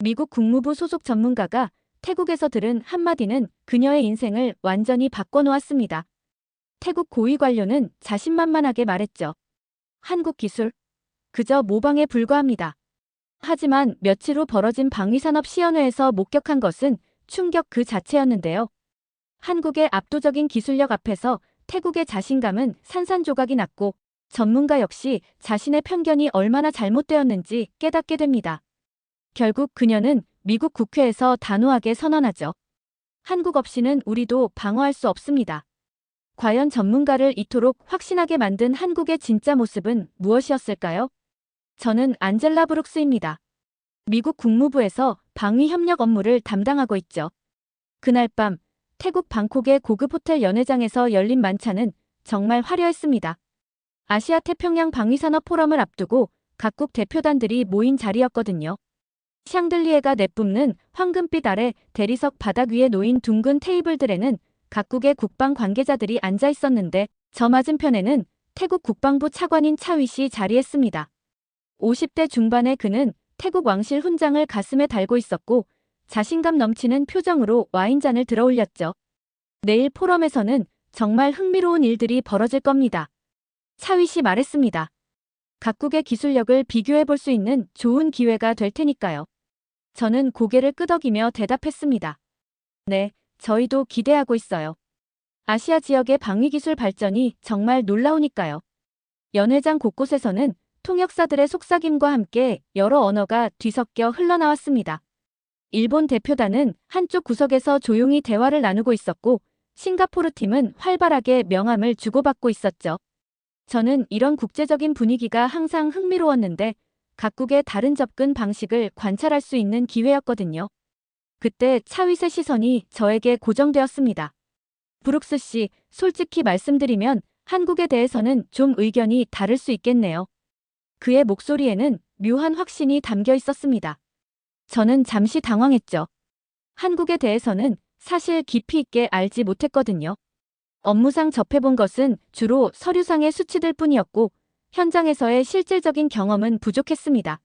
미국 국무부 소속 전문가가 태국에서 들은 한마디는 그녀의 인생을 완전히 바꿔놓았습니다. 태국 고위 관료는 자신만만하게 말했죠. 한국 기술, 그저 모방에 불과합니다. 하지만 며칠 후 벌어진 방위산업시연회에서 목격한 것은 충격 그 자체였는데요. 한국의 압도적인 기술력 앞에서 태국의 자신감은 산산조각이 났고 전문가 역시 자신의 편견이 얼마나 잘못되었는지 깨닫게 됩니다. 결국 그녀는 미국 국회에서 단호하게 선언하죠. 한국 없이는 우리도 방어할 수 없습니다. 과연 전문가를 이토록 확신하게 만든 한국의 진짜 모습은 무엇이었을까요? 저는 안젤라 브룩스입니다. 미국 국무부에서 방위 협력 업무를 담당하고 있죠. 그날 밤 태국 방콕의 고급 호텔 연회장에서 열린 만찬은 정말 화려했습니다. 아시아 태평양 방위산업 포럼을 앞두고 각국 대표단들이 모인 자리였거든요. 샹들리에가 내뿜는 황금빛 아래 대리석 바닥 위에 놓인 둥근 테이블들에는 각국의 국방 관계자들이 앉아 있었는데 저 맞은편에는 태국 국방부 차관인 차위씨 자리했습니다. 50대 중반의 그는 태국 왕실 훈장을 가슴에 달고 있었고 자신감 넘치는 표정으로 와인잔을 들어 올렸죠. 내일 포럼에서는 정말 흥미로운 일들이 벌어질 겁니다. 차위씨 말했습니다. 각국의 기술력을 비교해 볼 수 있는 좋은 기회가 될 테니까요. 저는 고개를 끄덕이며 대답했습니다. 네, 저희도 기대하고 있어요. 아시아 지역의 방위기술 발전이 정말 놀라우니까요. 연회장 곳곳에서는 통역사들의 속삭임과 함께 여러 언어가 뒤섞여 흘러나왔습니다. 일본 대표단은 한쪽 구석에서 조용히 대화를 나누고 있었고 싱가포르 팀은 활발하게 명함을 주고받고 있었죠. 저는 이런 국제적인 분위기가 항상 흥미로웠는데 각국의 다른 접근 방식을 관찰할 수 있는 기회였거든요. 그때 차윗의 시선이 저에게 고정되었습니다. 브룩스 씨, 솔직히 말씀드리면 한국에 대해서는 좀 의견이 다를 수 있겠네요. 그의 목소리에는 묘한 확신이 담겨 있었습니다. 저는 잠시 당황했죠. 한국에 대해서는 사실 깊이 있게 알지 못했거든요. 업무상 접해본 것은 주로 서류상의 수치들 뿐이었고 현장에서의 실질적인 경험은 부족했습니다.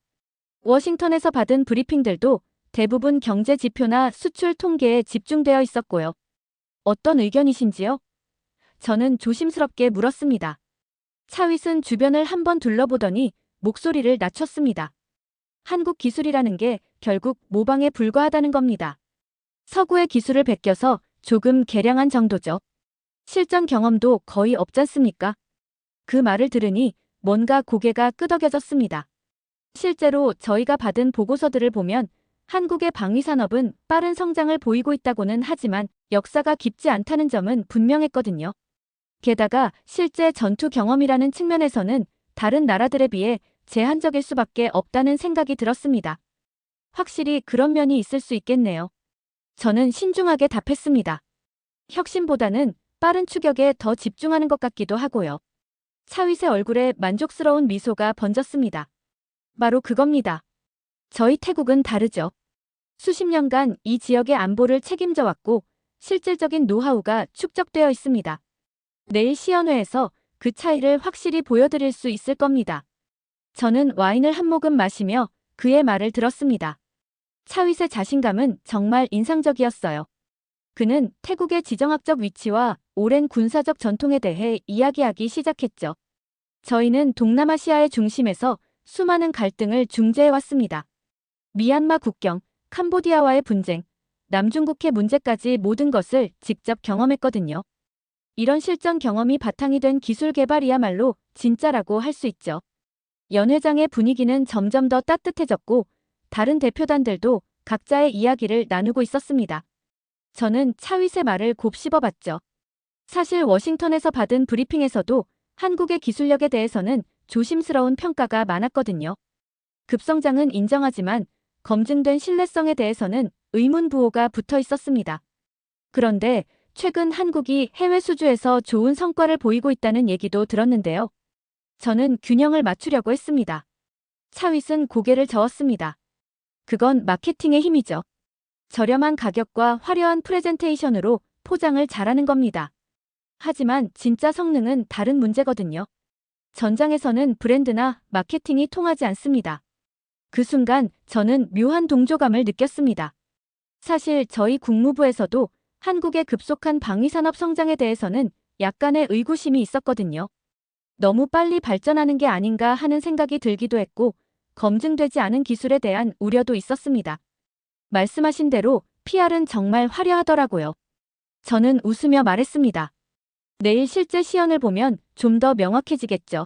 워싱턴에서 받은 브리핑들도 대부분 경제 지표나 수출 통계에 집중되어 있었고요. 어떤 의견이신지요? 저는 조심스럽게 물었습니다. 차윗은 주변을 한번 둘러보더니 목소리를 낮췄습니다. 한국 기술이라는 게 결국 모방에 불과하다는 겁니다. 서구의 기술을 베껴서 조금 개량한 정도죠. 실전 경험도 거의 없잖습니까? 그 말을 들으니 뭔가 고개가 끄덕여졌습니다. 실제로 저희가 받은 보고서들을 보면 한국의 방위산업은 빠른 성장을 보이고 있다고는 하지만 역사가 깊지 않다는 점은 분명했거든요. 게다가 실제 전투 경험이라는 측면에서는 다른 나라들에 비해 제한적일 수밖에 없다는 생각이 들었습니다. 확실히 그런 면이 있을 수 있겠네요. 저는 신중하게 답했습니다. 혁신보다는 빠른 추격에 더 집중하는 것 같기도 하고요. 차윗의 얼굴에 만족스러운 미소가 번졌습니다. 바로 그겁니다. 저희 태국은 다르죠. 수십 년간 이 지역의 안보를 책임져 왔고 실질적인 노하우가 축적되어 있습니다. 내일 시연회에서 그 차이를 확실히 보여드릴 수 있을 겁니다. 저는 와인을 한 모금 마시며 그의 말을 들었습니다. 차윗의 자신감은 정말 인상적이었어요. 그는 태국의 지정학적 위치와 오랜 군사적 전통에 대해 이야기하기 시작했죠. 저희는 동남아시아의 중심에서 수많은 갈등을 중재해왔습니다. 미얀마 국경, 캄보디아와의 분쟁, 남중국해 문제까지 모든 것을 직접 경험했거든요. 이런 실전 경험이 바탕이 된 기술 개발이야말로 진짜라고 할 수 있죠. 연회장의 분위기는 점점 더 따뜻해졌고 다른 대표단들도 각자의 이야기를 나누고 있었습니다. 저는 차윗의 말을 곱씹어봤죠. 사실 워싱턴에서 받은 브리핑에서도 한국의 기술력에 대해서는 조심스러운 평가가 많았거든요. 급성장은 인정하지만 검증된 신뢰성에 대해서는 의문부호가 붙어 있었습니다. 그런데 최근 한국이 해외 수주에서 좋은 성과를 보이고 있다는 얘기도 들었는데요. 저는 균형을 맞추려고 했습니다. 차윗은 고개를 저었습니다. 그건 마케팅의 힘이죠. 저렴한 가격과 화려한 프레젠테이션으로 포장을 잘하는 겁니다. 하지만 진짜 성능은 다른 문제거든요. 전장에서는 브랜드나 마케팅이 통하지 않습니다. 그 순간 저는 묘한 동조감을 느꼈습니다. 사실 저희 국무부에서도 한국의 급속한 방위산업 성장에 대해서는 약간의 의구심이 있었거든요. 너무 빨리 발전하는 게 아닌가 하는 생각이 들기도 했고, 검증되지 않은 기술에 대한 우려도 있었습니다. 말씀하신 대로 PR은 정말 화려하더라고요. 저는 웃으며 말했습니다. 내일 실제 시연을 보면 좀 더 명확해지겠죠.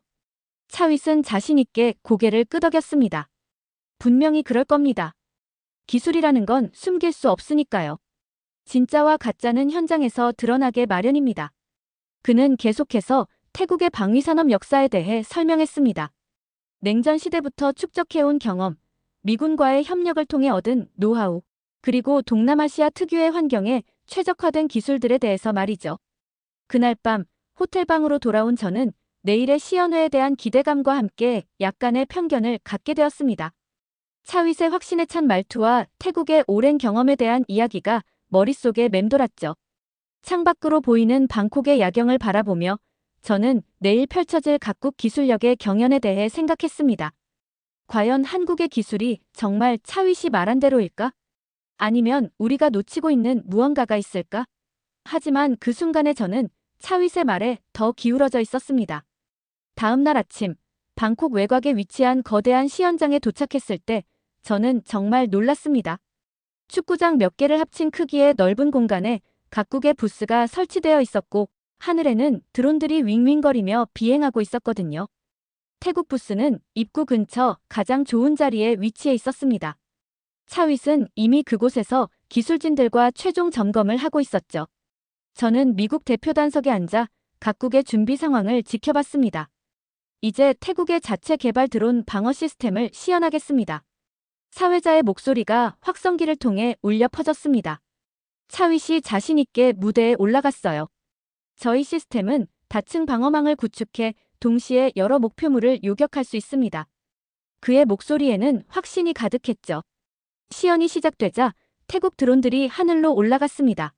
차윗은 자신있게 고개를 끄덕였습니다. 분명히 그럴 겁니다. 기술이라는 건 숨길 수 없으니까요. 진짜와 가짜는 현장에서 드러나게 마련입니다. 그는 계속해서 태국의 방위산업 역사에 대해 설명했습니다. 냉전 시대부터 축적해온 경험, 미군과의 협력을 통해 얻은 노하우, 그리고 동남아시아 특유의 환경에 최적화된 기술들에 대해서 말이죠. 그날 밤 호텔방으로 돌아온 저는 내일의 시연회에 대한 기대감과 함께 약간의 편견을 갖게 되었습니다. 차윗의 확신에 찬 말투와 태국의 오랜 경험에 대한 이야기가 머릿속에 맴돌았죠. 창밖으로 보이는 방콕의 야경을 바라보며 저는 내일 펼쳐질 각국 기술력의 경연에 대해 생각했습니다. 과연 한국의 기술이 정말 차윗이 말한 대로일까? 아니면 우리가 놓치고 있는 무언가가 있을까? 하지만 그 순간에 저는 차윗의 말에 더 기울어져 있었습니다. 다음 날 아침, 방콕 외곽에 위치한 거대한 시연장에 도착했을 때 저는 정말 놀랐습니다. 축구장 몇 개를 합친 크기의 넓은 공간에 각국의 부스가 설치되어 있었고 하늘에는 드론들이 윙윙거리며 비행하고 있었거든요. 태국 부스는 입구 근처 가장 좋은 자리에 위치해 있었습니다. 차윗은 이미 그곳에서 기술진들과 최종 점검을 하고 있었죠. 저는 미국 대표단석에 앉아 각국의 준비 상황을 지켜봤습니다. 이제 태국의 자체 개발 드론 방어 시스템을 시연하겠습니다. 사회자의 목소리가 확성기를 통해 울려 퍼졌습니다. 차윗이 자신있게 무대에 올라갔어요. 저희 시스템은 다층 방어망을 구축해 동시에 여러 목표물을 요격할 수 있습니다. 그의 목소리에는 확신이 가득했죠. 시연이 시작되자 태국 드론들이 하늘로 올라갔습니다.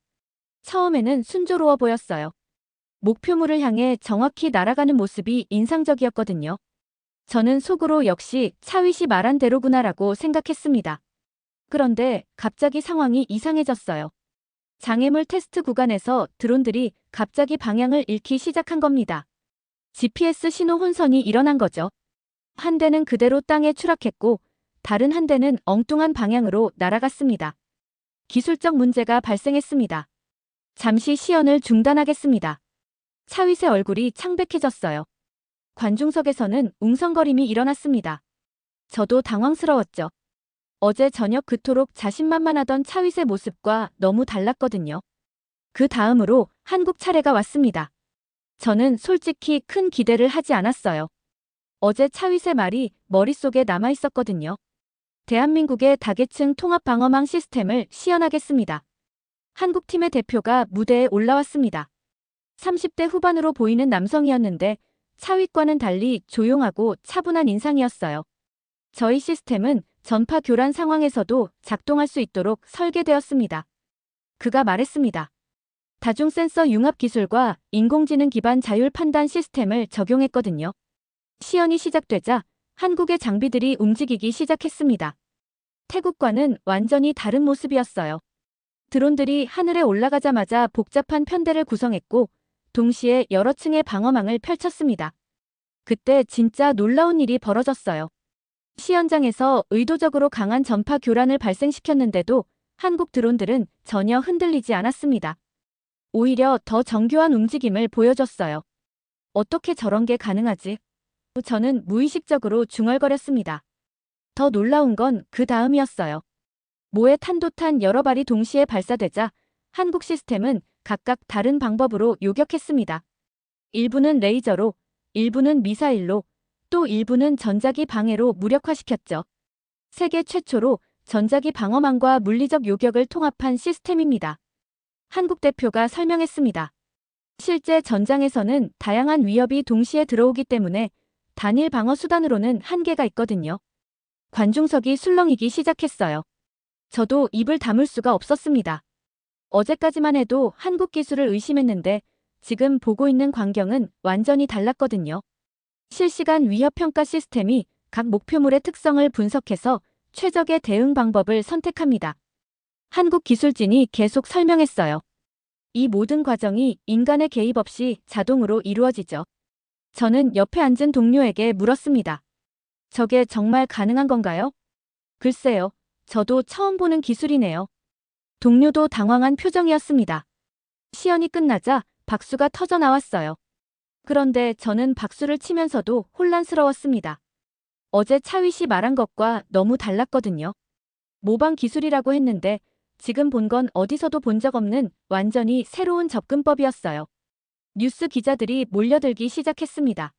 처음에는 순조로워 보였어요. 목표물을 향해 정확히 날아가는 모습이 인상적이었거든요. 저는 속으로 역시 차윗이 말한 대로구나라고 생각했습니다. 그런데 갑자기 상황이 이상해졌어요. 장애물 테스트 구간에서 드론들이 갑자기 방향을 잃기 시작한 겁니다. GPS 신호 혼선이 일어난 거죠. 한 대는 그대로 땅에 추락했고 다른 한 대는 엉뚱한 방향으로 날아갔습니다. 기술적 문제가 발생했습니다. 잠시 시연을 중단하겠습니다. 차윗의 얼굴이 창백해졌어요. 관중석에서는 웅성거림이 일어났습니다. 저도 당황스러웠죠. 어제 저녁 그토록 자신만만하던 차윗의 모습과 너무 달랐거든요. 그 다음으로 한국 차례가 왔습니다. 저는 솔직히 큰 기대를 하지 않았어요. 어제 차윗의 말이 머릿속에 남아있었거든요. 대한민국의 다계층 통합 방어망 시스템을 시연하겠습니다. 한국팀의 대표가 무대에 올라왔습니다. 30대 후반으로 보이는 남성이었는데 차윗과는 달리 조용하고 차분한 인상이었어요. 저희 시스템은 전파 교란 상황에서도 작동할 수 있도록 설계되었습니다. 그가 말했습니다. 다중 센서 융합 기술과 인공지능 기반 자율 판단 시스템을 적용했거든요. 시연이 시작되자 한국의 장비들이 움직이기 시작했습니다. 태국과는 완전히 다른 모습이었어요. 드론들이 하늘에 올라가자마자 복잡한 편대를 구성했고 동시에 여러 층의 방어망을 펼쳤습니다. 그때 진짜 놀라운 일이 벌어졌어요. 시연장에서 의도적으로 강한 전파 교란을 발생시켰는데도 한국 드론들은 전혀 흔들리지 않았습니다. 오히려 더 정교한 움직임을 보여줬어요. 어떻게 저런 게 가능하지? 저는 무의식적으로 중얼거렸습니다. 더 놀라운 건 그 다음이었어요. 모의 탄도탄 여러 발이 동시에 발사되자 한국 시스템은 각각 다른 방법으로 요격했습니다. 일부는 레이저로, 일부는 미사일로, 또 일부는 전자기 방해로 무력화시켰죠. 세계 최초로 전자기 방어망과 물리적 요격을 통합한 시스템입니다. 한국 대표가 설명했습니다. 실제 전장에서는 다양한 위협이 동시에 들어오기 때문에 단일 방어 수단으로는 한계가 있거든요. 관중석이 술렁이기 시작했어요. 저도 입을 다물 수가 없었습니다. 어제까지만 해도 한국 기술을 의심했는데 지금 보고 있는 광경은 완전히 달랐거든요. 실시간 위협평가 시스템이 각 목표물의 특성을 분석해서 최적의 대응 방법을 선택합니다. 한국 기술진이 계속 설명했어요. 이 모든 과정이 인간의 개입 없이 자동으로 이루어지죠. 저는 옆에 앉은 동료에게 물었습니다. 저게 정말 가능한 건가요? 글쎄요. 저도 처음 보는 기술이네요. 동료도 당황한 표정이었습니다. 시연이 끝나자 박수가 터져 나왔어요. 그런데 저는 박수를 치면서도 혼란스러웠습니다. 어제 차위 씨 말한 것과 너무 달랐거든요. 모방 기술이라고 했는데 지금 본 건 어디서도 본 적 없는 완전히 새로운 접근법이었어요. 뉴스 기자들이 몰려들기 시작했습니다.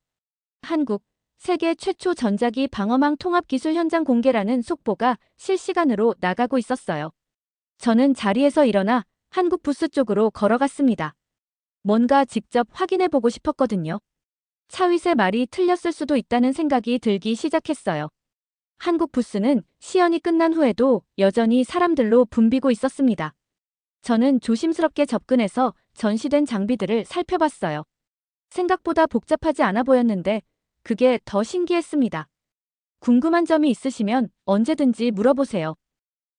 한국, 세계 최초 전자기 방어망 통합 기술 현장 공개라는 속보가 실시간으로 나가고 있었어요. 저는 자리에서 일어나 한국 부스 쪽으로 걸어갔습니다. 뭔가 직접 확인해 보고 싶었거든요. 차윗의 말이 틀렸을 수도 있다는 생각이 들기 시작했어요. 한국 부스는 시연이 끝난 후에도 여전히 사람들로 붐비고 있었습니다. 저는 조심스럽게 접근해서 전시된 장비들을 살펴봤어요. 생각보다 복잡하지 않아 보였는데 그게 더 신기했습니다. 궁금한 점이 있으시면 언제든지 물어보세요.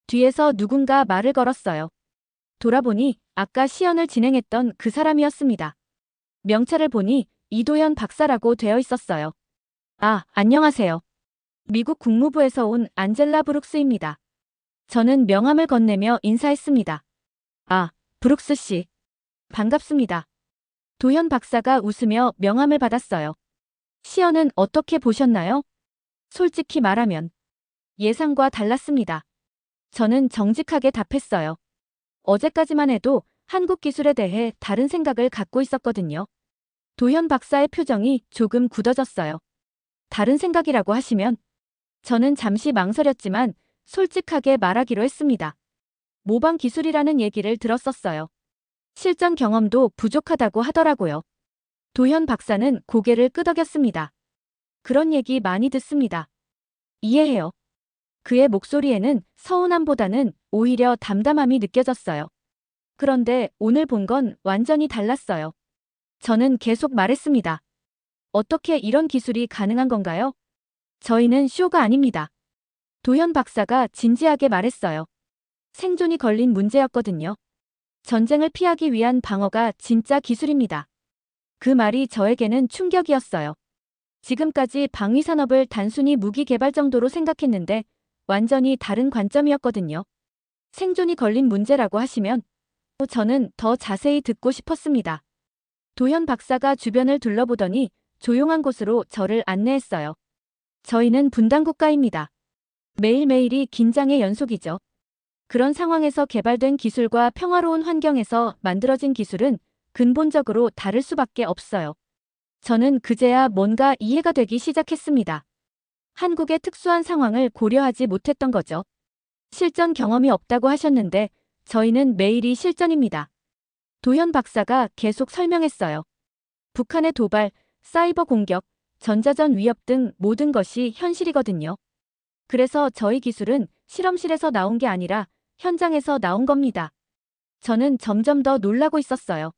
뒤에서 누군가 말을 걸었어요. 돌아보니 아까 시연을 진행했던 그 사람이었습니다. 명찰을 보니 이도현 박사라고 되어 있었어요. 아, 안녕하세요. 미국 국무부에서 온 안젤라 브룩스입니다. 저는 명함을 건네며 인사했습니다. 아, 브룩스 씨. 반갑습니다. 도현 박사가 웃으며 명함을 받았어요. 시연은 어떻게 보셨나요? 솔직히 말하면 예상과 달랐습니다. 저는 정직하게 답했어요. 어제까지만 해도 한국 기술에 대해 다른 생각을 갖고 있었거든요. 도현 박사의 표정이 조금 굳어졌어요. 다른 생각이라고 하시면? 저는 잠시 망설였지만 솔직하게 말하기로 했습니다. 모방 기술이라는 얘기를 들었었어요. 실전 경험도 부족하다고 하더라고요. 도현 박사는 고개를 끄덕였습니다. 그런 얘기 많이 듣습니다. 이해해요. 그의 목소리에는 서운함보다는 오히려 담담함이 느껴졌어요. 그런데 오늘 본 건 완전히 달랐어요. 저는 계속 말했습니다. 어떻게 이런 기술이 가능한 건가요? 저희는 쇼가 아닙니다. 도현 박사가 진지하게 말했어요. 생존이 걸린 문제였거든요. 전쟁을 피하기 위한 방어가 진짜 기술입니다. 그 말이 저에게는 충격이었어요. 지금까지 방위산업을 단순히 무기 개발 정도로 생각했는데 완전히 다른 관점이었거든요. 생존이 걸린 문제라고 하시면 저는 더 자세히 듣고 싶었습니다. 도현 박사가 주변을 둘러보더니 조용한 곳으로 저를 안내했어요. 저희는 분단국가입니다. 매일매일이 긴장의 연속이죠. 그런 상황에서 개발된 기술과 평화로운 환경에서 만들어진 기술은 근본적으로 다를 수밖에 없어요. 저는 그제야 뭔가 이해가 되기 시작했습니다. 한국의 특수한 상황을 고려하지 못했던 거죠. 실전 경험이 없다고 하셨는데 저희는 매일이 실전입니다. 도현 박사가 계속 설명했어요. 북한의 도발, 사이버 공격, 전자전 위협 등 모든 것이 현실이거든요. 그래서 저희 기술은 실험실에서 나온 게 아니라 현장에서 나온 겁니다. 저는 점점 더 놀라고 있었어요.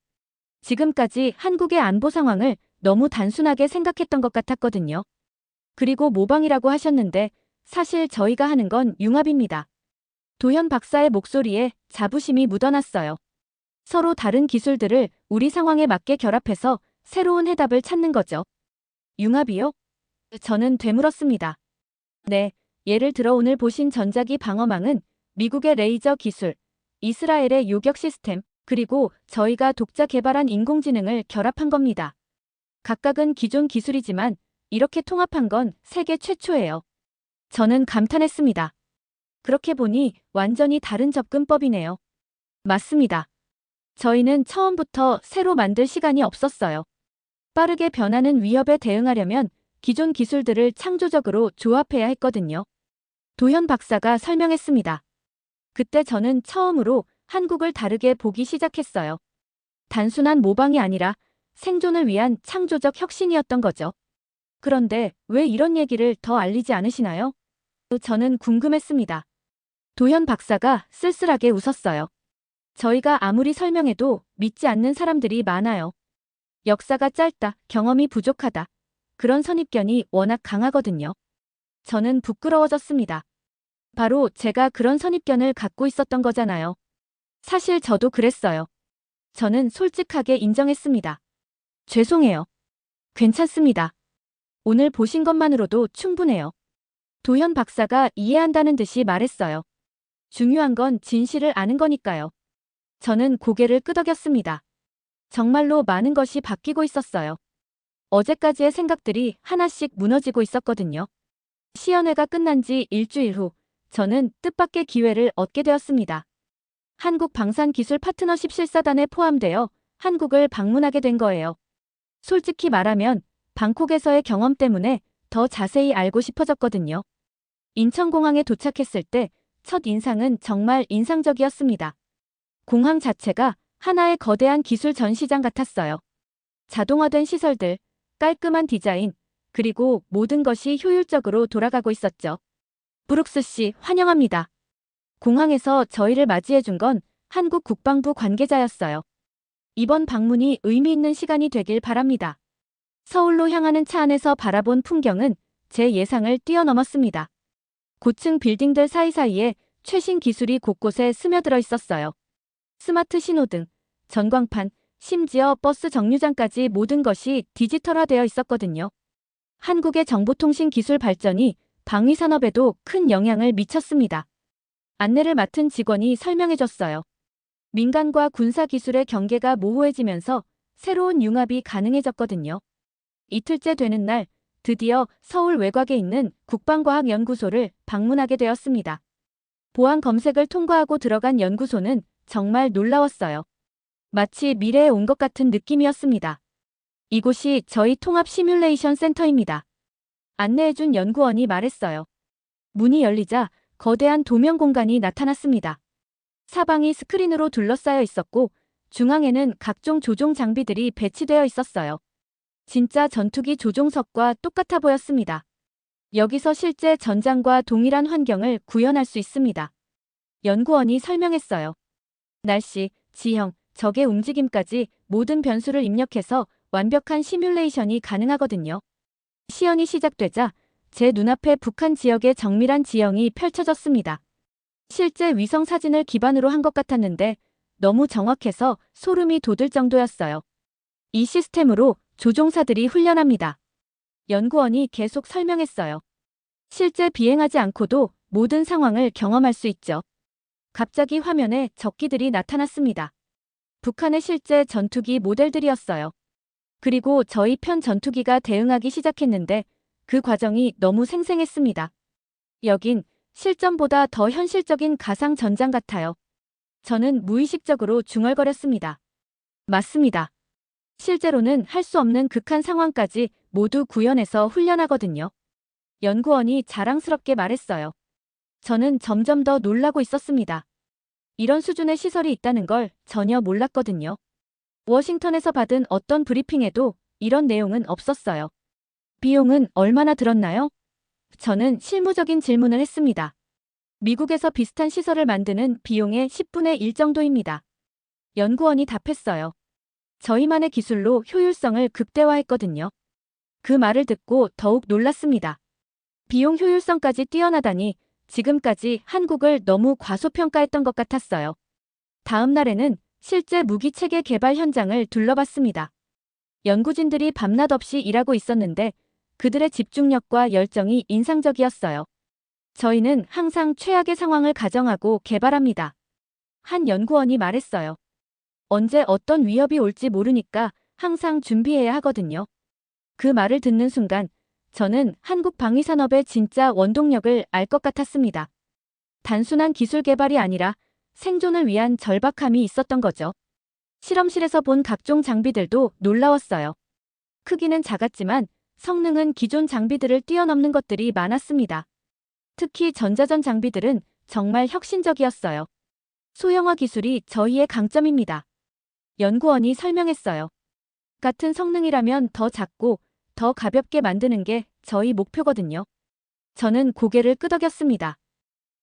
지금까지 한국의 안보 상황을 너무 단순하게 생각했던 것 같았거든요. 그리고 모방이라고 하셨는데 사실 저희가 하는 건 융합입니다. 도현 박사의 목소리에 자부심이 묻어났어요. 서로 다른 기술들을 우리 상황에 맞게 결합해서 새로운 해답을 찾는 거죠. 융합이요? 저는 되물었습니다. 네, 예를 들어 오늘 보신 전자기 방어망은 미국의 레이저 기술, 이스라엘의 요격 시스템, 그리고 저희가 독자 개발한 인공지능을 결합한 겁니다. 각각은 기존 기술이지만 이렇게 통합한 건 세계 최초예요. 저는 감탄했습니다. 그렇게 보니 완전히 다른 접근법이네요. 맞습니다. 저희는 처음부터 새로 만들 시간이 없었어요. 빠르게 변하는 위협에 대응하려면 기존 기술들을 창조적으로 조합해야 했거든요. 도현 박사가 설명했습니다. 그때 저는 처음으로 한국을 다르게 보기 시작했어요. 단순한 모방이 아니라 생존을 위한 창조적 혁신이었던 거죠. 그런데 왜 이런 얘기를 더 알리지 않으시나요? 저는 궁금했습니다. 도현 박사가 쓸쓸하게 웃었어요. 저희가 아무리 설명해도 믿지 않는 사람들이 많아요. 역사가 짧다, 경험이 부족하다. 그런 선입견이 워낙 강하거든요. 저는 부끄러워졌습니다. 바로 제가 그런 선입견을 갖고 있었던 거잖아요. 사실 저도 그랬어요. 저는 솔직하게 인정했습니다. 죄송해요. 괜찮습니다. 오늘 보신 것만으로도 충분해요. 도현 박사가 이해한다는 듯이 말했어요. 중요한 건 진실을 아는 거니까요. 저는 고개를 끄덕였습니다. 정말로 많은 것이 바뀌고 있었어요. 어제까지의 생각들이 하나씩 무너지고 있었거든요. 시연회가 끝난 지 일주일 후, 저는 뜻밖의 기회를 얻게 되었습니다. 한국방산기술 파트너십 실사단에 포함되어 한국을 방문하게 된 거예요. 솔직히 말하면 방콕에서의 경험 때문에 더 자세히 알고 싶어졌거든요. 인천공항에 도착했을 때 첫 인상은 정말 인상적이었습니다. 공항 자체가 하나의 거대한 기술 전시장 같았어요. 자동화된 시설들, 깔끔한 디자인, 그리고 모든 것이 효율적으로 돌아가고 있었죠. 브룩스 씨, 환영합니다. 공항에서 저희를 맞이해준 건 한국 국방부 관계자였어요. 이번 방문이 의미 있는 시간이 되길 바랍니다. 서울로 향하는 차 안에서 바라본 풍경은 제 예상을 뛰어넘었습니다. 고층 빌딩들 사이사이에 최신 기술이 곳곳에 스며들어 있었어요. 스마트 신호등, 전광판, 심지어 버스 정류장까지 모든 것이 디지털화되어 있었거든요. 한국의 정보통신 기술 발전이 방위 산업에도 큰 영향을 미쳤습니다. 안내를 맡은 직원이 설명해줬어요. 민간과 군사 기술의 경계가 모호해지면서 새로운 융합이 가능해졌거든요. 이틀째 되는 날, 드디어 서울 외곽에 있는 국방과학연구소를 방문하게 되었습니다. 보안 검색을 통과하고 들어간 연구소는 정말 놀라웠어요. 마치 미래에 온 것 같은 느낌이었습니다. 이곳이 저희 통합 시뮬레이션 센터입니다. 안내해준 연구원이 말했어요. 문이 열리자 거대한 도면 공간이 나타났습니다. 사방이 스크린으로 둘러싸여 있었고 중앙에는 각종 조종 장비들이 배치되어 있었어요. 진짜 전투기 조종석과 똑같아 보였습니다. 여기서 실제 전장과 동일한 환경을 구현할 수 있습니다. 연구원이 설명했어요. 날씨, 지형, 적의 움직임까지 모든 변수를 입력해서 완벽한 시뮬레이션이 가능하거든요. 시연이 시작되자 제 눈앞에 북한 지역의 정밀한 지형이 펼쳐졌습니다. 실제 위성 사진을 기반으로 한 것 같았는데 너무 정확해서 소름이 돋을 정도였어요. 이 시스템으로 조종사들이 훈련합니다. 연구원이 계속 설명했어요. 실제 비행하지 않고도 모든 상황을 경험할 수 있죠. 갑자기 화면에 적기들이 나타났습니다. 북한의 실제 전투기 모델들이었어요. 그리고 저희 편 전투기가 대응하기 시작했는데 그 과정이 너무 생생했습니다. 여긴 실전보다 더 현실적인 가상 전장 같아요. 저는 무의식적으로 중얼거렸습니다. 맞습니다. 실제로는 할 수 없는 극한 상황까지 모두 구현해서 훈련하거든요. 연구원이 자랑스럽게 말했어요. 저는 점점 더 놀라고 있었습니다. 이런 수준의 시설이 있다는 걸 전혀 몰랐거든요. 워싱턴에서 받은 어떤 브리핑에도 이런 내용은 없었어요. 비용은 얼마나 들었나요? 저는 실무적인 질문을 했습니다. 미국에서 비슷한 시설을 만드는 비용의 10분의 1 정도입니다. 연구원이 답했어요. 저희만의 기술로 효율성을 극대화했거든요. 그 말을 듣고 더욱 놀랐습니다. 비용 효율성까지 뛰어나다니 지금까지 한국을 너무 과소평가했던 것 같았어요. 다음 날에는 실제 무기체계 개발 현장을 둘러봤습니다. 연구진들이 밤낮 없이 일하고 있었는데 그들의 집중력과 열정이 인상적이었어요. 저희는 항상 최악의 상황을 가정하고 개발합니다. 한 연구원이 말했어요. 언제 어떤 위협이 올지 모르니까 항상 준비해야 하거든요. 그 말을 듣는 순간 저는 한국 방위산업의 진짜 원동력을 알 것 같았습니다. 단순한 기술 개발이 아니라 생존을 위한 절박함이 있었던 거죠. 실험실에서 본 각종 장비들도 놀라웠어요. 크기는 작았지만 성능은 기존 장비들을 뛰어넘는 것들이 많았습니다. 특히 전자전 장비들은 정말 혁신적이었어요. 소형화 기술이 저희의 강점입니다. 연구원이 설명했어요. 같은 성능이라면 더 작고 더 가볍게 만드는 게 저희 목표거든요. 저는 고개를 끄덕였습니다.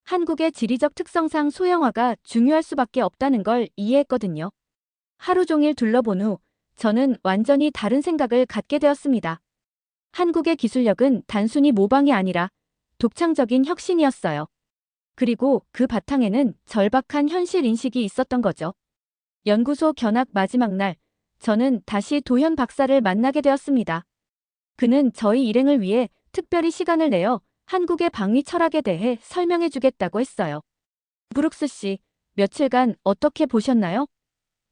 한국의 지리적 특성상 소형화가 중요할 수밖에 없다는 걸 이해했거든요. 하루 종일 둘러본 후 저는 완전히 다른 생각을 갖게 되었습니다. 한국의 기술력은 단순히 모방이 아니라 독창적인 혁신이었어요. 그리고 그 바탕에는 절박한 현실 인식이 있었던 거죠. 연구소 견학 마지막 날, 저는 다시 도현 박사를 만나게 되었습니다. 그는 저희 일행을 위해 특별히 시간을 내어 한국의 방위 철학에 대해 설명해 주겠다고 했어요. 브룩스 씨, 며칠간 어떻게 보셨나요?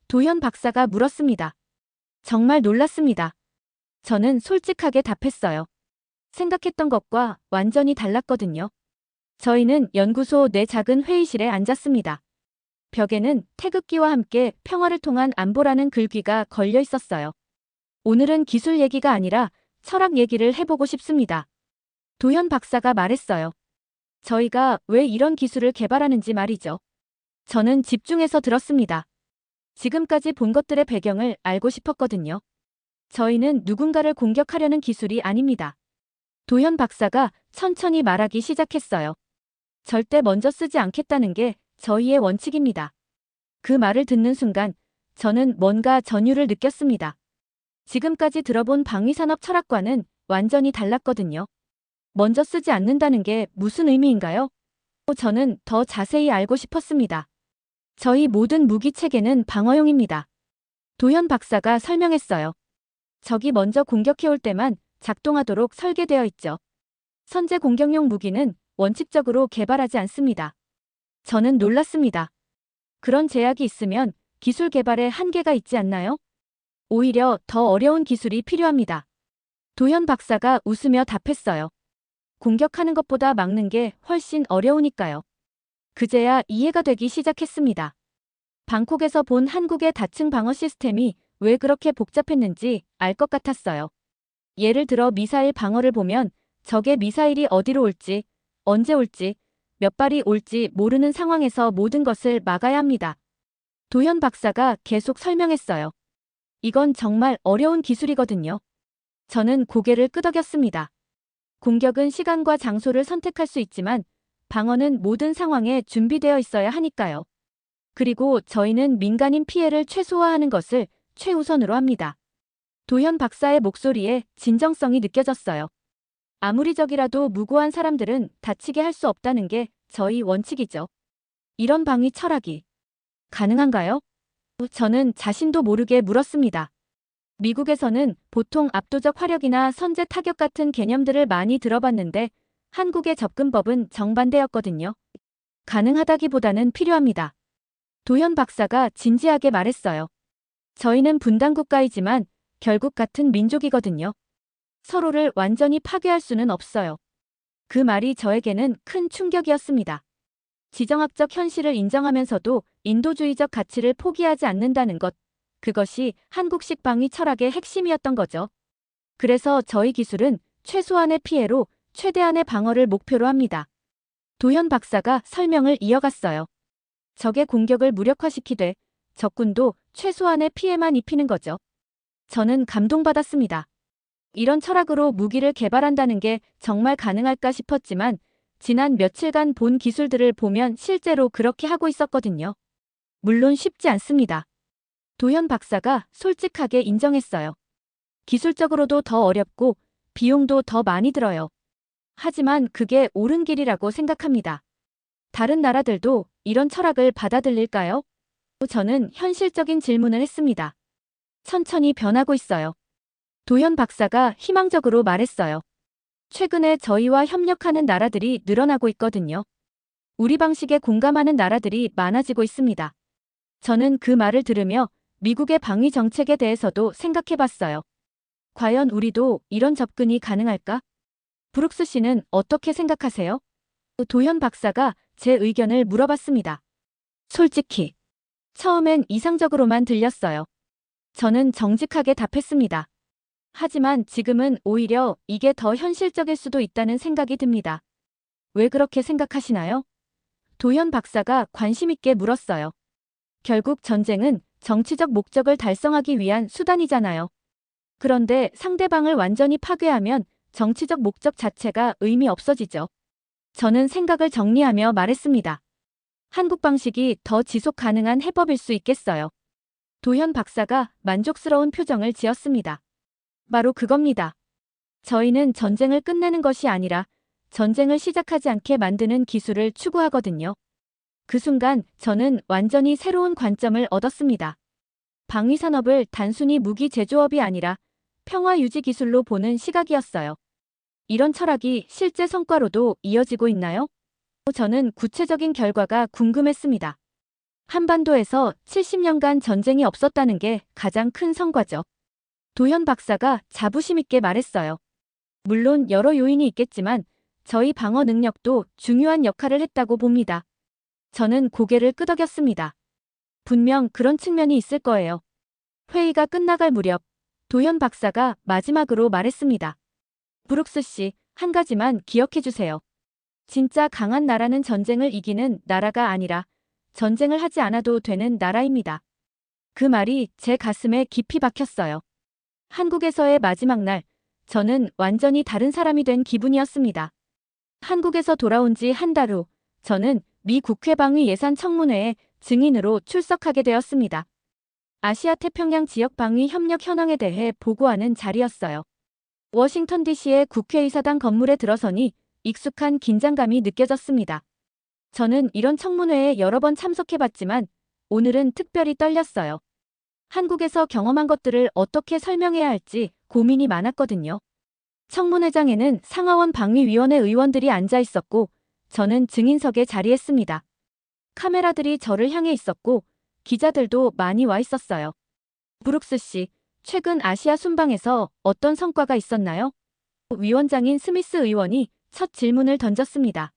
도현 박사가 물었습니다. 정말 놀랐습니다. 저는 솔직하게 답했어요. 생각했던 것과 완전히 달랐거든요. 저희는 연구소 내 작은 회의실에 앉았습니다. 벽에는 태극기와 함께 평화를 통한 안보라는 글귀가 걸려 있었어요. 오늘은 기술 얘기가 아니라 철학 얘기를 해보고 싶습니다. 도현 박사가 말했어요. 저희가 왜 이런 기술을 개발하는지 말이죠. 저는 집중해서 들었습니다. 지금까지 본 것들의 배경을 알고 싶었거든요. 저희는 누군가를 공격하려는 기술이 아닙니다. 도현 박사가 천천히 말하기 시작했어요. 절대 먼저 쓰지 않겠다는 게 저희의 원칙입니다. 그 말을 듣는 순간 저는 뭔가 전율을 느꼈습니다. 지금까지 들어본 방위산업 철학과는 완전히 달랐거든요. 먼저 쓰지 않는다는 게 무슨 의미인가요? 저는 더 자세히 알고 싶었습니다. 저희 모든 무기 체계는 방어용입니다. 도현 박사가 설명했어요. 적이 먼저 공격해올 때만 작동하도록 설계되어 있죠. 선제 공격용 무기는 원칙적으로 개발하지 않습니다. 저는 놀랐습니다. 그런 제약이 있으면 기술 개발에 한계가 있지 않나요? 오히려 더 어려운 기술이 필요합니다. 도현 박사가 웃으며 답했어요. 공격하는 것보다 막는 게 훨씬 어려우니까요. 그제야 이해가 되기 시작했습니다. 방콕에서 본 한국의 다층 방어 시스템이 왜 그렇게 복잡했는지 알 것 같았어요. 예를 들어 미사일 방어를 보면 적의 미사일이 어디로 올지, 언제 올지, 몇 발이 올지 모르는 상황에서 모든 것을 막아야 합니다. 도현 박사가 계속 설명했어요. 이건 정말 어려운 기술이거든요. 저는 고개를 끄덕였습니다. 공격은 시간과 장소를 선택할 수 있지만 방어는 모든 상황에 준비되어 있어야 하니까요. 그리고 저희는 민간인 피해를 최소화하는 것을 최우선으로 합니다. 도현 박사의 목소리에 진정성이 느껴졌어요. 아무리 적이라도 무고한 사람들은 다치게 할 수 없다는 게 저희 원칙이죠. 이런 방위 철학이 가능한가요? 저는 자신도 모르게 물었습니다. 미국에서는 보통 압도적 화력이나 선제 타격 같은 개념들을 많이 들어봤는데 한국의 접근법은 정반대였거든요. 가능하다기보다는 필요합니다. 도현 박사가 진지하게 말했어요. 저희는 분단국가이지만 결국 같은 민족이거든요. 서로를 완전히 파괴할 수는 없어요. 그 말이 저에게는 큰 충격이었습니다. 지정학적 현실을 인정하면서도 인도주의적 가치를 포기하지 않는다는 것, 그것이 한국식 방위 철학의 핵심이었던 거죠. 그래서 저희 기술은 최소한의 피해로 최대한의 방어를 목표로 합니다. 도현 박사가 설명을 이어갔어요. 적의 공격을 무력화시키되 적군도 최소한의 피해만 입히는 거죠. 저는 감동받았습니다. 이런 철학으로 무기를 개발한다는 게 정말 가능할까 싶었지만 지난 며칠간 본 기술들을 보면 실제로 그렇게 하고 있었거든요. 물론 쉽지 않습니다. 도현 박사가 솔직하게 인정했어요. 기술적으로도 더 어렵고 비용도 더 많이 들어요. 하지만 그게 옳은 길이라고 생각합니다. 다른 나라들도 이런 철학을 받아들일까요? 저는 현실적인 질문을 했습니다. 천천히 변하고 있어요. 도현 박사가 희망적으로 말했어요. 최근에 저희와 협력하는 나라들이 늘어나고 있거든요. 우리 방식에 공감하는 나라들이 많아지고 있습니다. 저는 그 말을 들으며 미국의 방위 정책에 대해서도 생각해봤어요. 과연 우리도 이런 접근이 가능할까? 브룩스 씨는 어떻게 생각하세요? 도현 박사가 제 의견을 물어봤습니다. 솔직히 처음엔 이상적으로만 들렸어요. 저는 정직하게 답했습니다. 하지만 지금은 오히려 이게 더 현실적일 수도 있다는 생각이 듭니다. 왜 그렇게 생각하시나요? 도현 박사가 관심 있게 물었어요. 결국 전쟁은 정치적 목적을 달성하기 위한 수단이잖아요. 그런데 상대방을 완전히 파괴하면 정치적 목적 자체가 의미 없어지죠. 저는 생각을 정리하며 말했습니다. 한국 방식이 더 지속 가능한 해법일 수 있겠어요. 도현 박사가 만족스러운 표정을 지었습니다. 바로 그겁니다. 저희는 전쟁을 끝내는 것이 아니라 전쟁을 시작하지 않게 만드는 기술을 추구하거든요. 그 순간 저는 완전히 새로운 관점을 얻었습니다. 방위산업을 단순히 무기 제조업이 아니라 평화 유지 기술로 보는 시각이었어요. 이런 철학이 실제 성과로도 이어지고 있나요? 저는 구체적인 결과가 궁금했습니다. 한반도에서 70년간 전쟁이 없었다는 게 가장 큰 성과죠. 도현 박사가 자부심 있게 말했어요. 물론 여러 요인이 있겠지만 저희 방어 능력도 중요한 역할을 했다고 봅니다. 저는 고개를 끄덕였습니다. 분명 그런 측면이 있을 거예요. 회의가 끝나갈 무렵 도현 박사가 마지막으로 말했습니다. 브룩스 씨, 한 가지만 기억해 주세요. 진짜 강한 나라는 전쟁을 이기는 나라가 아니라 전쟁을 하지 않아도 되는 나라입니다. 그 말이 제 가슴에 깊이 박혔어요. 한국에서의 마지막 날, 저는 완전히 다른 사람이 된 기분이었습니다. 한국에서 돌아온 지 한 달 후, 저는 미 국회 방위 예산 청문회에 증인으로 출석하게 되었습니다. 아시아 태평양 지역 방위 협력 현황에 대해 보고하는 자리였어요. 워싱턴 DC의 국회의사당 건물에 들어서니 익숙한 긴장감이 느껴졌습니다. 저는 이런 청문회에 여러 번 참석해봤지만 오늘은 특별히 떨렸어요. 한국에서 경험한 것들을 어떻게 설명해야 할지 고민이 많았거든요. 청문회장에는 상하원 방위위원회 의원들이 앉아 있었고 저는 증인석에 자리했습니다. 카메라들이 저를 향해 있었고 기자들도 많이 와 있었어요. 브룩스 씨, 최근 아시아 순방에서 어떤 성과가 있었나요? 위원장인 스미스 의원이 첫 질문을 던졌습니다.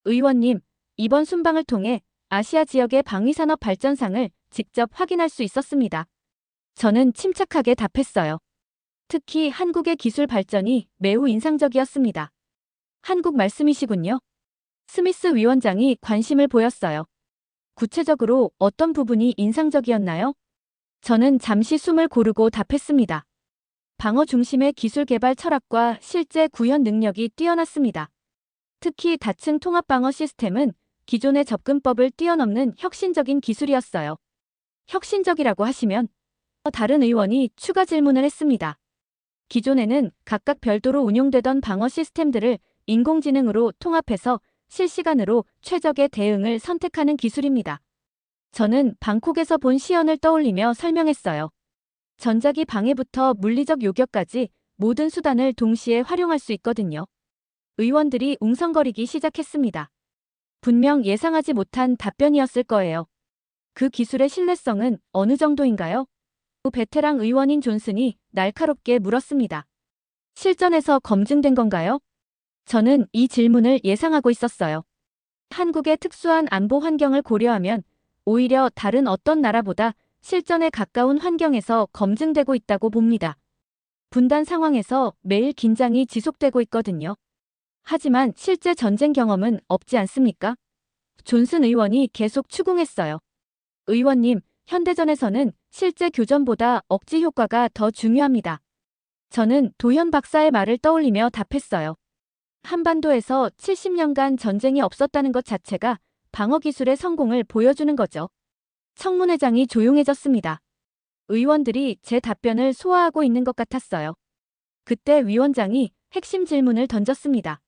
의원님, 이번 순방을 통해 아시아 지역의 방위산업 발전상을 직접 확인할 수 있었습니다. 저는 침착하게 답했어요. 특히 한국의 기술 발전이 매우 인상적이었습니다. 한국 말씀이시군요. 스미스 위원장이 관심을 보였어요. 구체적으로 어떤 부분이 인상적이었나요? 저는 잠시 숨을 고르고 답했습니다. 방어 중심의 기술 개발 철학과 실제 구현 능력이 뛰어났습니다. 특히 다층 통합 방어 시스템은 기존의 접근법을 뛰어넘는 혁신적인 기술이었어요. 혁신적이라고 하시면 다른 의원이 추가 질문을 했습니다. 기존에는 각각 별도로 운용되던 방어 시스템들을 인공지능으로 통합해서 실시간으로 최적의 대응을 선택하는 기술입니다. 저는 방콕에서 본 시연을 떠올리며 설명했어요. 전자기 방해부터 물리적 요격까지 모든 수단을 동시에 활용할 수 있거든요. 의원들이 웅성거리기 시작했습니다. 분명 예상하지 못한 답변이었을 거예요. 그 기술의 신뢰성은 어느 정도인가요? 베테랑 의원인 존슨이 날카롭게 물었습니다. 실전에서 검증된 건가요? 저는 이 질문을 예상하고 있었어요. 한국의 특수한 안보 환경을 고려하면 오히려 다른 어떤 나라보다 실전에 가까운 환경에서 검증되고 있다고 봅니다. 분단 상황에서 매일 긴장이 지속되고 있거든요. 하지만 실제 전쟁 경험은 없지 않습니까? 존슨 의원이 계속 추궁했어요. 의원님, 현대전에서는 실제 교전보다 억지 효과가 더 중요합니다. 저는 도현 박사의 말을 떠올리며 답했어요. 한반도에서 70년간 전쟁이 없었다는 것 자체가 방어 기술의 성공을 보여주는 거죠. 청문회장이 조용해졌습니다. 의원들이 제 답변을 소화하고 있는 것 같았어요. 그때 위원장이 핵심 질문을 던졌습니다.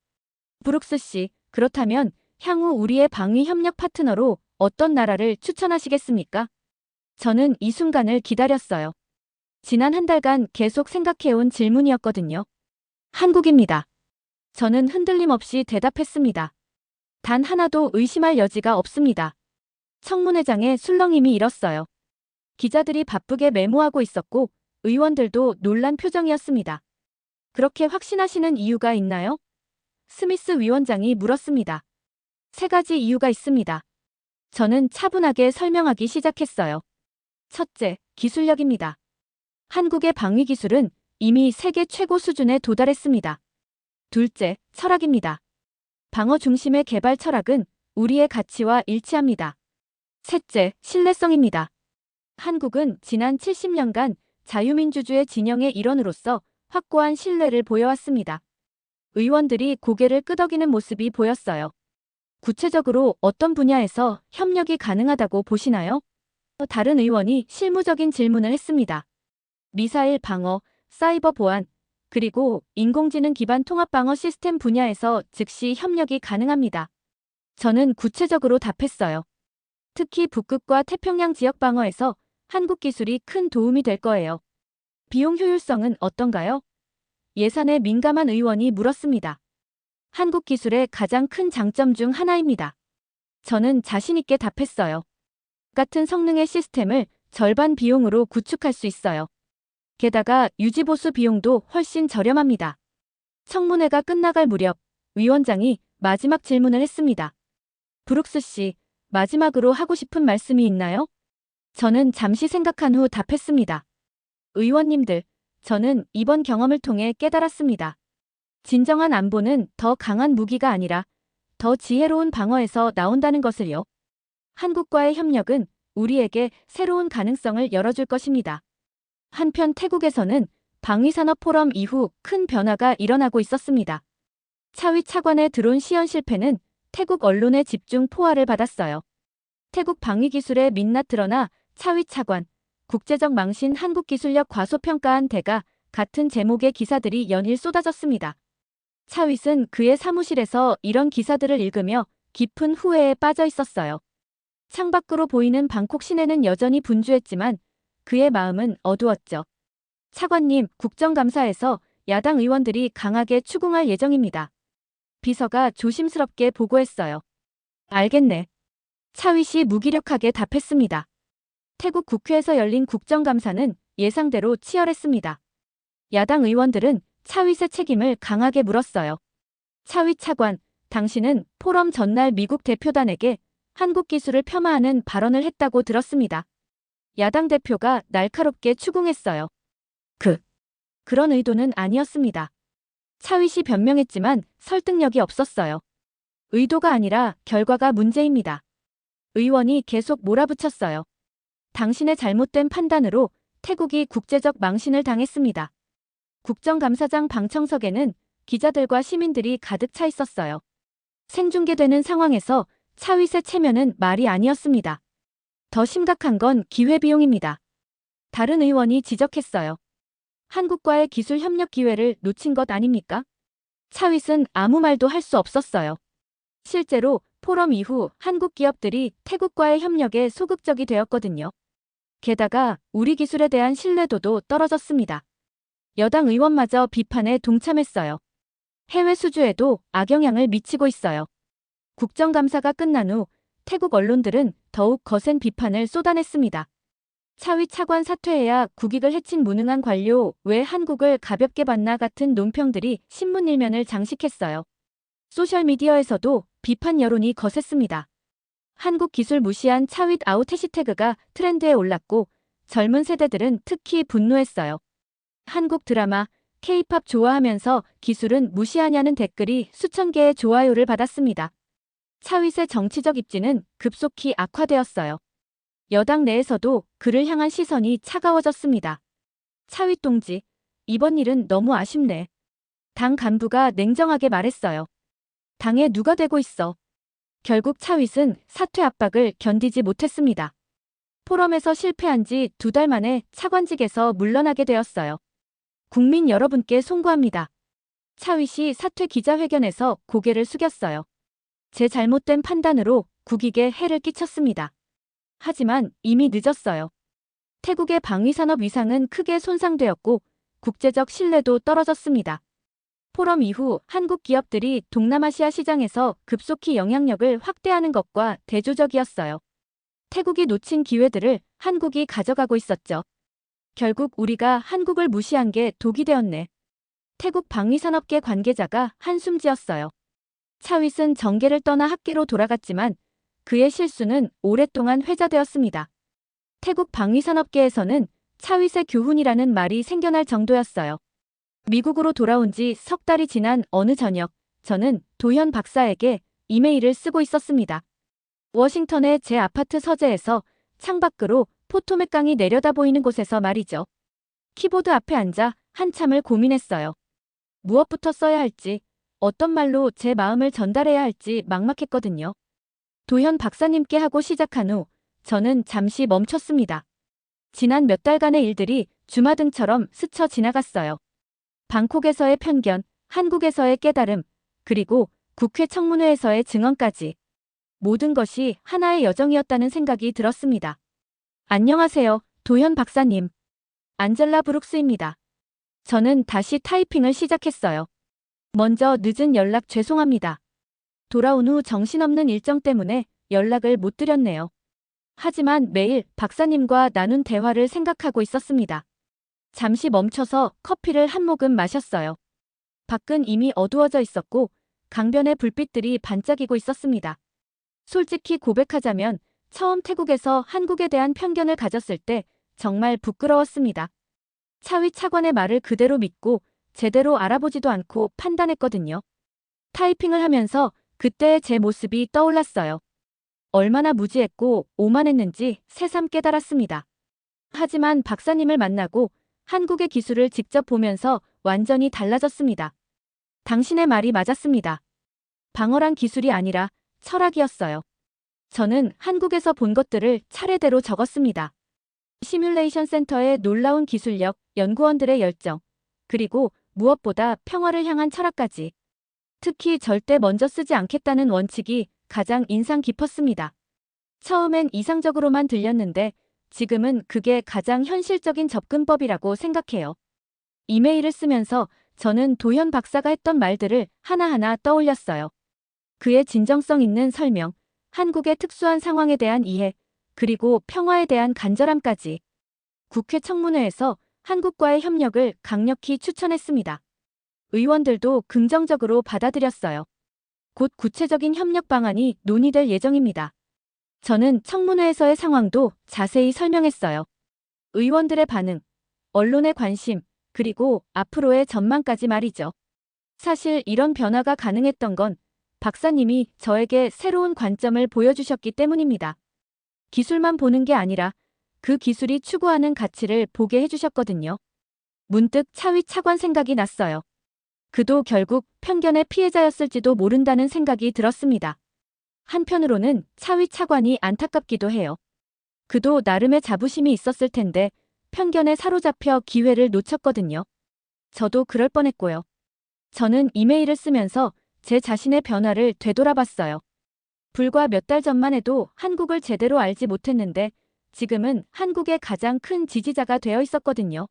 브룩스 씨, 그렇다면 향후 우리의 방위 협력 파트너로 어떤 나라를 추천하시겠습니까? 저는 이 순간을 기다렸어요. 지난 한 달간 계속 생각해온 질문이었거든요. 한국입니다. 저는 흔들림 없이 대답했습니다. 단 하나도 의심할 여지가 없습니다. 청문회장의 술렁임이 일었어요. 기자들이 바쁘게 메모하고 있었고 의원들도 놀란 표정이었습니다. 그렇게 확신하시는 이유가 있나요? 스미스 위원장이 물었습니다. 3가지 이유가 있습니다. 저는 차분하게 설명하기 시작했어요. 첫째, 기술력입니다. 한국의 방위 기술은 이미 세계 최고 수준에 도달했습니다. 둘째, 철학입니다. 방어 중심의 개발 철학은 우리의 가치와 일치합니다. 셋째, 신뢰성입니다. 한국은 지난 70년간 자유민주주의 진영의 일원으로서 확고한 신뢰를 보여왔습니다. 의원들이 고개를 끄덕이는 모습이 보였어요. 구체적으로 어떤 분야에서 협력이 가능하다고 보시나요? 다른 의원이 실무적인 질문을 했습니다. 미사일 방어, 사이버 보안, 그리고 인공지능 기반 통합방어 시스템 분야에서 즉시 협력이 가능합니다. 저는 구체적으로 답했어요. 특히 북극과 태평양 지역 방어에서 한국 기술이 큰 도움이 될 거예요. 비용 효율성은 어떤가요? 예산에 민감한 의원이 물었습니다. 한국 기술의 가장 큰 장점 중 하나입니다. 저는 자신 있게 답했어요. 같은 성능의 시스템을 절반 비용으로 구축할 수 있어요. 게다가 유지보수 비용도 훨씬 저렴합니다. 청문회가 끝나갈 무렵 위원장이 마지막 질문을 했습니다. 브룩스 씨, 마지막으로 하고 싶은 말씀이 있나요? 저는 잠시 생각한 후 답했습니다. 의원님들, 저는 이번 경험을 통해 깨달았습니다. 진정한 안보는 더 강한 무기가 아니라 더 지혜로운 방어에서 나온다는 것을요. 한국과의 협력은 우리에게 새로운 가능성을 열어줄 것입니다. 한편 태국에서는 방위산업 포럼 이후 큰 변화가 일어나고 있었습니다. 차위 차관의 드론 시연 실패는 태국 언론의 집중 포화를 받았어요. 태국 방위기술의 민낯 드러나 차위 차관, 국제적 망신 한국기술력 과소평가한 대가 같은 제목의 기사들이 연일 쏟아졌습니다. 차윗은 그의 사무실에서 이런 기사들을 읽으며 깊은 후회에 빠져 있었어요. 창밖으로 보이는 방콕 시내는 여전히 분주했지만 그의 마음은 어두웠죠. 차관님, 국정감사에서 야당 의원들이 강하게 추궁할 예정입니다. 비서가 조심스럽게 보고했어요. 알겠네. 차윗이 무기력하게 답했습니다. 태국 국회에서 열린 국정감사는 예상대로 치열했습니다. 야당 의원들은 차윗의 책임을 강하게 물었어요. 차윗 차관, 당신은 포럼 전날 미국 대표단에게 한국 기술을 폄하하는 발언을 했다고 들었습니다. 야당 대표가 날카롭게 추궁했어요. 그런 의도는 아니었습니다. 차윗이 변명했지만 설득력이 없었어요. 의도가 아니라 결과가 문제입니다. 의원이 계속 몰아붙였어요. 당신의 잘못된 판단으로 태국이 국제적 망신을 당했습니다. 국정감사장 방청석에는 기자들과 시민들이 가득 차 있었어요. 생중계되는 상황에서 차윗의 체면은 말이 아니었습니다. 더 심각한 건 기회비용입니다. 다른 의원이 지적했어요. 한국과의 기술 협력 기회를 놓친 것 아닙니까? 차윗은 아무 말도 할 수 없었어요. 실제로 포럼 이후 한국 기업들이 태국과의 협력에 소극적이 되었거든요. 게다가 우리 기술에 대한 신뢰도도 떨어졌습니다. 여당 의원마저 비판에 동참했어요. 해외 수주에도 악영향을 미치고 있어요. 국정감사가 끝난 후 태국 언론들은 더욱 거센 비판을 쏟아냈습니다. 차윗 차관 사퇴해야 국익을 해친 무능한 관료, 왜 한국을 가볍게 봤나 같은 논평들이 신문 일면을 장식했어요. 소셜미디어에서도 비판 여론이 거셌습니다. 한국 기술 무시한 차윗 아웃 해시태그가 트렌드에 올랐고 젊은 세대들은 특히 분노했어요. 한국 드라마, K-팝 좋아하면서 기술은 무시하냐는 댓글이 수천 개의 좋아요를 받았습니다. 차윗의 정치적 입지는 급속히 악화되었어요. 여당 내에서도 그를 향한 시선이 차가워졌습니다. 차윗 동지, 이번 일은 너무 아쉽네. 당 간부가 냉정하게 말했어요. 당에 누가 되고 있어. 결국 차윗은 사퇴 압박을 견디지 못했습니다. 포럼에서 실패한 지 2달 만에 차관직에서 물러나게 되었어요. 국민 여러분께 송구합니다. 차윗이 사퇴 기자회견에서 고개를 숙였어요. 제 잘못된 판단으로 국익에 해를 끼쳤습니다. 하지만 이미 늦었어요. 태국의 방위산업 위상은 크게 손상되었고 국제적 신뢰도 떨어졌습니다. 포럼 이후 한국 기업들이 동남아시아 시장에서 급속히 영향력을 확대하는 것과 대조적이었어요. 태국이 놓친 기회들을 한국이 가져가고 있었죠. 결국 우리가 한국을 무시한 게 독이 되었네. 태국 방위산업계 관계자가 한숨 지었어요. 차윗은 정계를 떠나 학계로 돌아갔지만 그의 실수는 오랫동안 회자되었습니다. 태국 방위산업계에서는 차윗의 교훈이라는 말이 생겨날 정도였어요. 미국으로 돌아온 지 석 달이 지난 어느 저녁, 저는 도현 박사에게 이메일을 쓰고 있었습니다. 워싱턴의 제 아파트 서재에서 창밖으로 포토맥 강이 내려다 보이는 곳에서 말이죠. 키보드 앞에 앉아 한참을 고민했어요. 무엇부터 써야 할지, 어떤 말로 제 마음을 전달해야 할지 막막했거든요. 도현 박사님께 하고 시작한 후 저는 잠시 멈췄습니다. 지난 몇 달간의 일들이 주마등처럼 스쳐 지나갔어요. 방콕에서의 편견, 한국에서의 깨달음, 그리고 국회 청문회에서의 증언까지 모든 것이 하나의 여정이었다는 생각이 들었습니다. 안녕하세요, 도현 박사님. 안젤라 브룩스입니다. 저는 다시 타이핑을 시작했어요. 먼저 늦은 연락 죄송합니다. 돌아온 후 정신없는 일정 때문에 연락을 못 드렸네요. 하지만 매일 박사님과 나눈 대화를 생각하고 있었습니다. 잠시 멈춰서 커피를 한 모금 마셨어요. 밖은 이미 어두워져 있었고 강변의 불빛들이 반짝이고 있었습니다. 솔직히 고백하자면 처음 태국에서 한국에 대한 편견을 가졌을 때 정말 부끄러웠습니다. 차위차관의 말을 그대로 믿고 제대로 알아보지도 않고 판단했거든요. 타이핑을 하면서 그때의 제 모습이 떠올랐어요. 얼마나 무지했고 오만했는지 새삼 깨달았습니다. 하지만 박사님을 만나고 한국의 기술을 직접 보면서 완전히 달라졌습니다. 당신의 말이 맞았습니다. 방어란 기술이 아니라 철학이었어요. 저는 한국에서 본 것들을 차례대로 적었습니다. 시뮬레이션 센터의 놀라운 기술력, 연구원들의 열정, 그리고 무엇보다 평화를 향한 철학까지. 특히 절대 먼저 쓰지 않겠다는 원칙이 가장 인상 깊었습니다. 처음엔 이상적으로만 들렸는데 지금은 그게 가장 현실적인 접근법이라고 생각해요. 이메일을 쓰면서 저는 도현 박사가 했던 말들을 하나하나 떠올렸어요. 그의 진정성 있는 설명, 한국의 특수한 상황에 대한 이해, 그리고 평화에 대한 간절함까지. 국회 청문회에서 한국과의 협력을 강력히 추천했습니다. 의원들도 긍정적으로 받아들였어요. 곧 구체적인 협력 방안이 논의될 예정입니다. 저는 청문회에서의 상황도 자세히 설명했어요. 의원들의 반응, 언론의 관심, 그리고 앞으로의 전망까지 말이죠. 사실 이런 변화가 가능했던 건 박사님이 저에게 새로운 관점을 보여주셨기 때문입니다. 기술만 보는 게 아니라 그 기술이 추구하는 가치를 보게 해주셨거든요. 문득 차위차관 생각이 났어요. 그도 결국 편견의 피해자였을지도 모른다는 생각이 들었습니다. 한편으로는 차위차관이 안타깝기도 해요. 그도 나름의 자부심이 있었을 텐데 편견에 사로잡혀 기회를 놓쳤거든요. 저도 그럴 뻔했고요. 저는 이메일을 쓰면서 제 자신의 변화를 되돌아봤어요. 불과 몇 달 전만 해도 한국을 제대로 알지 못했는데 지금은 한국의 가장 큰 지지자가 되어 있었거든요.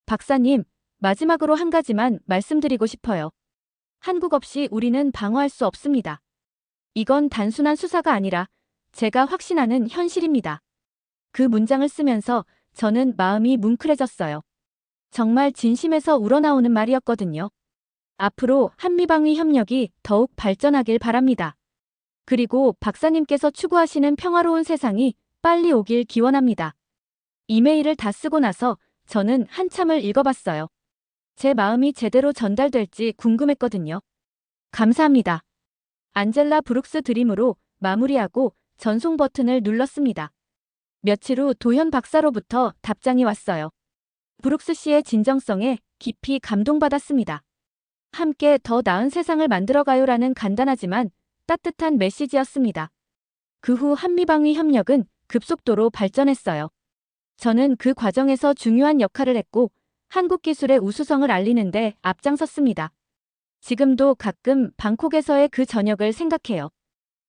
박사님, 마지막으로 한 가지만 말씀드리고 싶어요. 한국 없이 우리는 방어할 수 없습니다. 이건 단순한 수사가 아니라 제가 확신하는 현실입니다. 그 문장을 쓰면서 저는 마음이 뭉클해졌어요. 정말 진심에서 우러나오는 말이었거든요. 앞으로 한미방위 협력이 더욱 발전하길 바랍니다. 그리고 박사님께서 추구하시는 평화로운 세상이 빨리 오길 기원합니다. 이메일을 다 쓰고 나서 저는 한참을 읽어봤어요. 제 마음이 제대로 전달될지 궁금했거든요. 감사합니다. 안젤라 브룩스 드림으로 마무리하고 전송 버튼을 눌렀습니다. 며칠 후 도현 박사로부터 답장이 왔어요. 브룩스 씨의 진정성에 깊이 감동받았습니다. 함께 더 나은 세상을 만들어가요라는 간단하지만 따뜻한 메시지였습니다. 그 후 한미방위 협력은 급속도로 발전했어요. 저는 그 과정에서 중요한 역할을 했고 한국 기술의 우수성을 알리는 데 앞장섰습니다. 지금도 가끔 방콕에서의 그 저녁을 생각해요.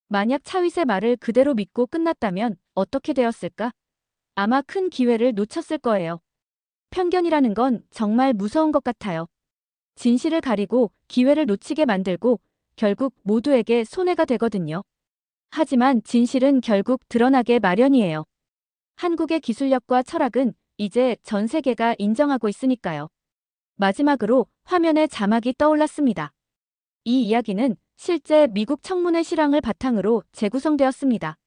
만약 차윗의 말을 그대로 믿고 끝났다면 어떻게 되었을까? 아마 큰 기회를 놓쳤을 거예요. 편견이라는 건 정말 무서운 것 같아요. 진실을 가리고 기회를 놓치게 만들고 결국 모두에게 손해가 되거든요. 하지만 진실은 결국 드러나게 마련이에요. 한국의 기술력과 철학은 이제 전 세계가 인정하고 있으니까요. 마지막으로 화면에 자막이 떠올랐습니다. 이 이야기는 실제 미국 청문회 실황을 바탕으로 재구성되었습니다.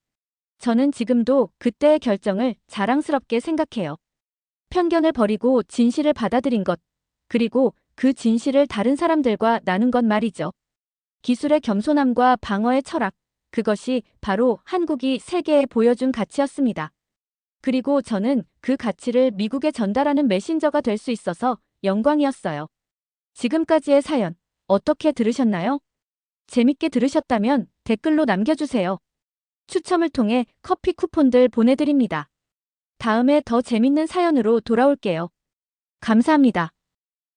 저는 지금도 그때의 결정을 자랑스럽게 생각해요. 편견을 버리고 진실을 받아들인 것, 그리고 그 진실을 다른 사람들과 나눈 것 말이죠. 기술의 겸손함과 방어의 철학, 그것이 바로 한국이 세계에 보여준 가치였습니다. 그리고 저는 그 가치를 미국에 전달하는 메신저가 될 수 있어서 영광이었어요. 지금까지의 사연, 어떻게 들으셨나요? 재밌게 들으셨다면 댓글로 남겨주세요. 추첨을 통해 커피 쿠폰들 보내드립니다. 다음에 더 재밌는 사연으로 돌아올게요. 감사합니다.